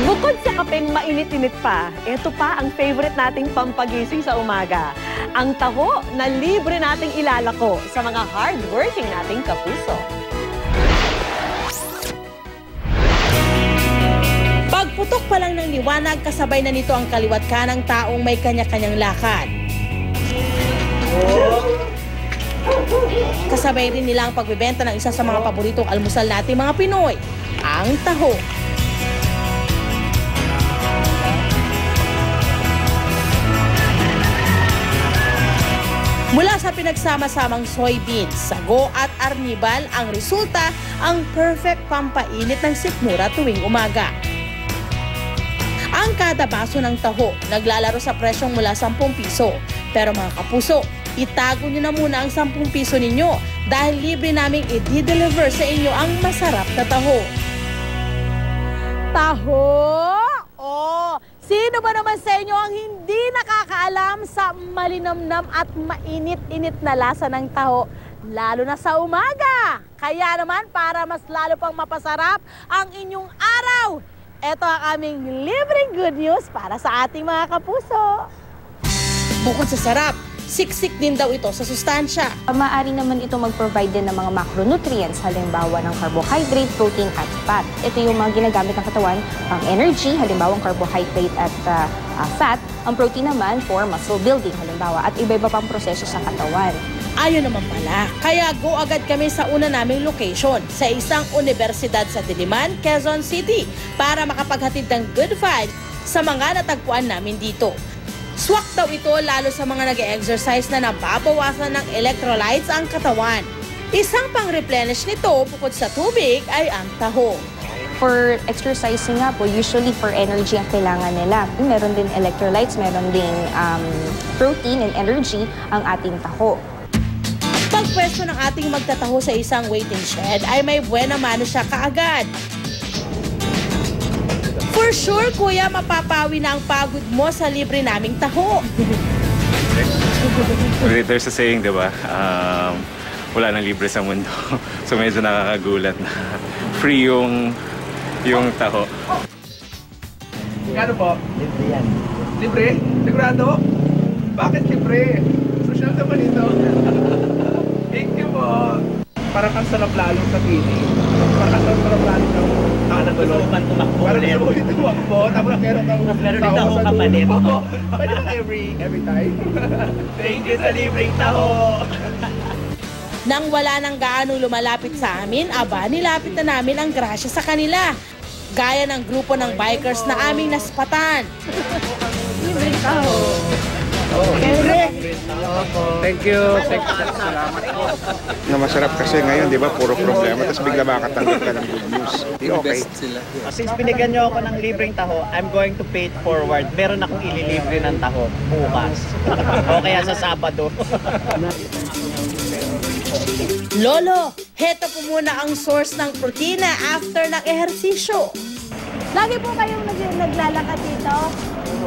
Bukod sa kapeng mainit-init pa, ito pa ang favorite nating pampagising sa umaga. Ang taho na libre nating ilalako sa mga hard-working nating kapuso. Pagputok pa lang ng liwanag, kasabay na nito ang kaliwat ka ng taong may kanya-kanyang lakad. Kasabay rin nila ang pagbebenta ng isa sa mga paboritong almusal nating mga Pinoy, ang taho. Mula sa pinagsama-samang soybeans, sago at arnibal, ang resulta ang perfect pampainit ng sikmura tuwing umaga. Ang kada baso ng taho naglalaro sa presyong mula 10 piso. Pero mga kapuso, itago nyo na muna ang 10 piso ninyo dahil libre naming i-deliver sa inyo ang masarap na taho. Taho? Oh, sino ba naman sa inyo ang hindi nakakaalam sa malinamnam at mainit-init na lasa ng taho, lalo na sa umaga? Kaya naman, para mas lalo pang mapasarap ang inyong araw, ito ang aming libreng good news para sa ating mga kapuso. Bukod sa sarap, siksik din daw ito sa sustansya. Maaari naman ito mag-provide din ng mga macronutrients, halimbawa ng carbohydrate, protein at fat. Ito yung mga ginagamit ng katawan pang energy, halimbawa ang carbohydrate at fat. Ang protein naman for muscle building, halimbawa, at iba-iba pang proseso sa katawan. Ayun naman pala, kaya go agad kami sa una naming location sa isang universidad sa Diliman, Quezon City para makapaghatid ng good vibes sa mga natagpuan namin dito. Swak daw ito lalo sa mga nag-exercise na nababawasan ng electrolytes ang katawan. Isang pang-replenish nito bukod sa tubig ay ang taho. For exercising nga po, usually for energy ang kailangan nila. Meron din electrolytes, meron din protein and energy ang ating taho. Pagpwesto ng ating magtataho sa isang waiting shed ay may buena mano siya kaagad. For sure, kuya, mapapawi na ang pagod mo sa libre naming taho. There's a saying, di ba? Wala nang libre sa mundo. So medyo nakakagulat na free yung taho. Ano po? Libre yan. Libre? Sigurado? Bakit libre? Social naman ito. Thank you po. Parang ang sarap lalo sa feeling. Parang ang sarap lalo sa kanan gusto mo man tumakbo. Parang gusto mo ulit tumakbo. Tapos meron dito ako kapalit. Pwede ba every time? Thank you sa libreng taho. Nang wala nang gaano lumalapit sa amin, aba, nilapit na namin ang grasya sa kanila. Gaya ng grupo ng bikers na aming naspatan. Libreng taho. Thank you. Salamat po. Na masarap kasi ngayon, di ba, puro problema, tapos bigla makatanggap ka ng good news. Di okay. Since binigyan nyo ako ng libreng taho, I'm going to pay it forward. Meron akong ililibre ng taho bukas. O kaya sa Sabado. Lolo, heto po muna ang source ng protina after ng ehersisyo. Lagi po kayong naglalakad dito?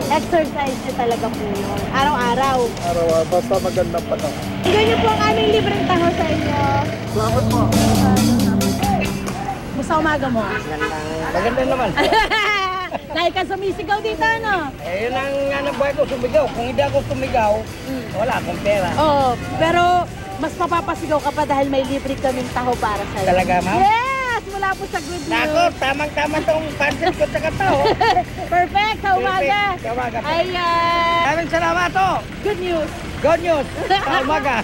Exercise niyo talaga po yun. Araw-araw. Araw-araw, basta magandang panahon. Tignan niyo po ang aming libreng taho sa inyo. Salamat po. Musta umaga mo? Maganda naman. Dahil ka sumisigaw dito, ano? Yun ang buhay ko, sumigaw. Kung hindi ako sumigaw, wala akong pera. Oo, pero mas mapapasigaw ka pa dahil may libre kaming taho para sa'yo. Talaga, ma'am? Yes! Mula po sa good news. Nako, tamang-tama tong pancit ko sa taho. Perfect! Sa umaga! Sa umaga po. Ayan! Maraming salamat to. Good news! Good news. Sa umaga.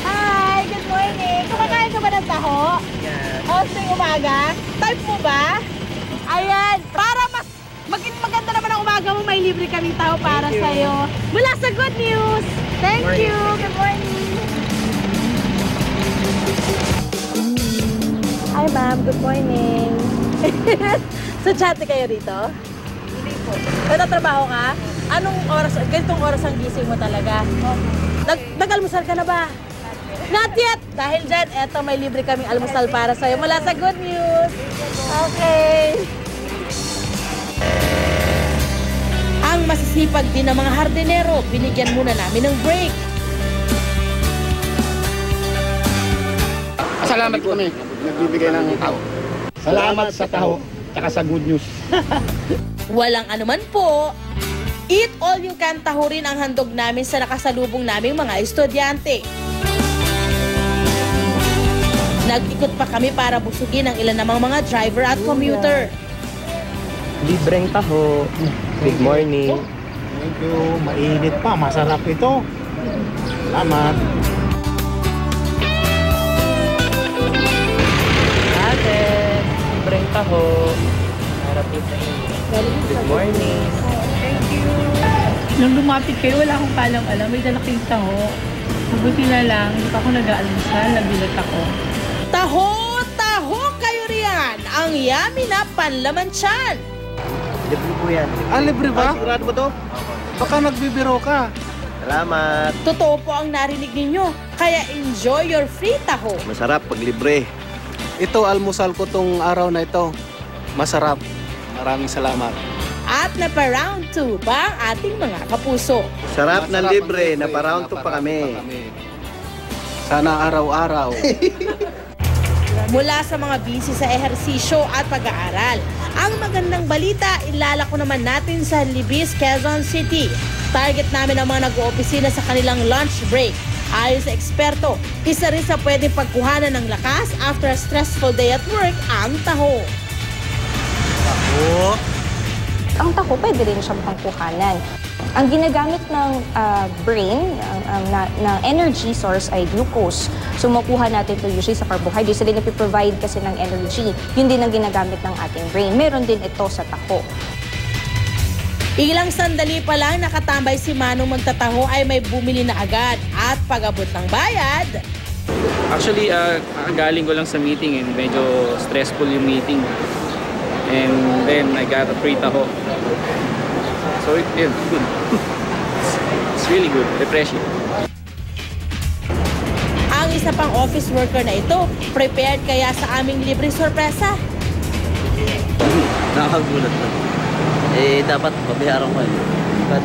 Hi! Good morning! Kumakain ka ba ng taho? Yes. O, tuwing umaga? Type mo ba? Ayan! Para mas maging maganda naman ang umaga mo, may libre kaming taho para sa'yo. Mula sa good news! Thank you! Good morning! Hi ma'am, good morning. So chat kayo rito? Hindi po. Nagtatrabaho ka? Anong oras, ganitong oras ang gising mo talaga? Nag-almusal ka na ba? Not yet! Dahil dyan, eto may libre kaming almusal para sa'yo mula sa good news. Okay. Ang masisipag din ng mga hardinero, binigyan muna namin ng break. Salamat kami, nagbibigay ng taho. Salamat sa taho. tsaka sa good news. Walang anuman po. Eat all you can taho rin ang handog namin sa nakasalubong naming mga estudyante. Nag-ikot pa kami para busugin ang ilan namang mga driver at commuter. Libreng taho. Good morning. Thank you. Mainit pa. Masarap ito. Salamat. Ate, libreng taho. Harap ito. Good morning. Nung lumapit kayo, wala akong palang-alam. May dala kayong taho. Mabuti na lang, hindi pa ako nag-aalmusal. Nabilat ako. Taho! Taho kayo riyan! Ang yummy na panlaman tiyan! Libre po yan. Libre ba? Sigurado mo to? Baka nagbibiro ka. Salamat. Totoo po ang narinig ninyo, kaya enjoy your free taho. Masarap pag libre. Ito, almusal ko tong araw na ito. Masarap. Maraming salamat. At napa-round 2 pa ang ating mga kapuso. Sarap na libre. Napa-round 2 pa kami. Sana araw-araw. Mula sa mga busy sa ehersisyo at pag-aaral, ang magandang balita, ilalako naman natin sa Libis, Quezon City. Target namin ang mga nag-oopisina sa kanilang lunch break. Ayon sa eksperto, isa rin sa pwedeng pagkuhanan ng lakas after a stressful day at work ang taho. Ang taho, pwede rin siyang pangkuhanan. Ang ginagamit ng brain, ng energy source ay glucose. So makuha natin ito usually sa carbohydrates. Sila provide kasi ng energy. Yun din ang ginagamit ng ating brain. Meron din ito sa taho. Ilang sandali pa lang nakatambay si Manong magtataho ay may bumili na agad. At pag-abot ng bayad, actually, galing ko lang sa meeting and medyo stressful yung meeting. And then I got a free taho. So it's good. It's really good, refreshing. ang isa pang office worker na ito, prepared kaya sa aming libreng sorpresa. Nakakagulat na. Dapat pabiharang ko But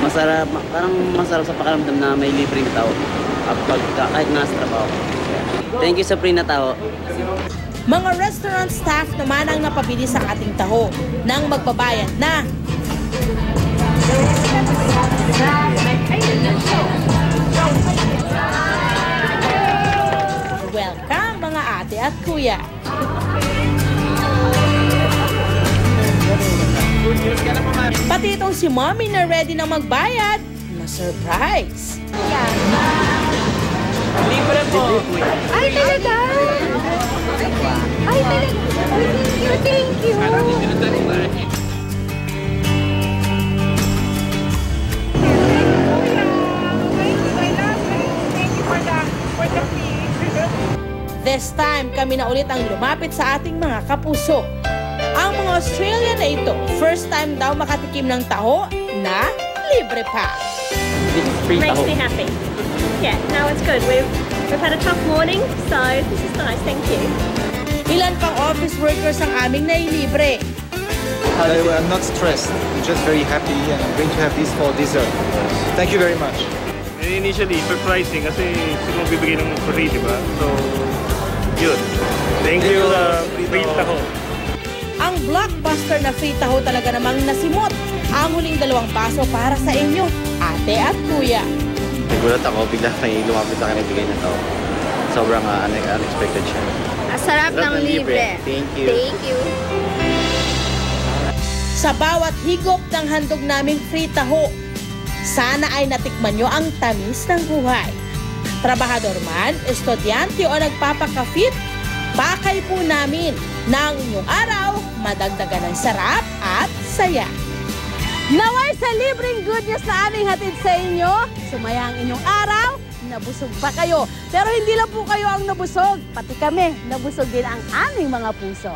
masarap, parang masarap sa pakiramdam na may libreng tao. Kahit nasa trabaho. Thank you sa free na tao. Mga restaurant staff naman ang napabili sa ating taho nang magbabayad na. Welcome mga ate at kuya. Pati itong si mommy na ready na magbayad, na-surprise. Libre po. Ay, talaga? Ay, talaga? Thank you. This time, kami na ulit ang lumapit sa ating mga kapuso. Ang mga Australian na ito, first time daw makatikim ng taho na libre pa. Makes me happy. Yeah, no, it's good. We've had a tough morning, so this is nice. Thank you. Ilan pang office workers ang aming nailibre. I'm not stressed. I'm just very happy and I'm going to have this for dessert. Thank you very much. Initially, surprising kasi siguro bibigay ng free, di ba? So, yun. Thank you, free taho. Ang blockbuster na free taho talaga namang nasimot. Ang huling 2 baso para sa inyo, ate at kuya. Nagulat ako, bigla may lumapit sa akin ibigay na tao. Sobrang unexpected siya. Sarap ng libre. Thank you. Thank you. Sa bawat higop ng handog naming free taho, sana ay natikman nyo ang tamis ng buhay. Trabahador man, estudyante o nagpapakafit, pakay po namin na ang inyong araw madagdagan ng sarap at saya. Naway sa libreng good news na aming hatid sa inyo, sumaya ang inyong araw, nabusog pa kayo. Pero hindi lang po kayo ang nabusog, pati kami, nabusog din ang aming mga puso.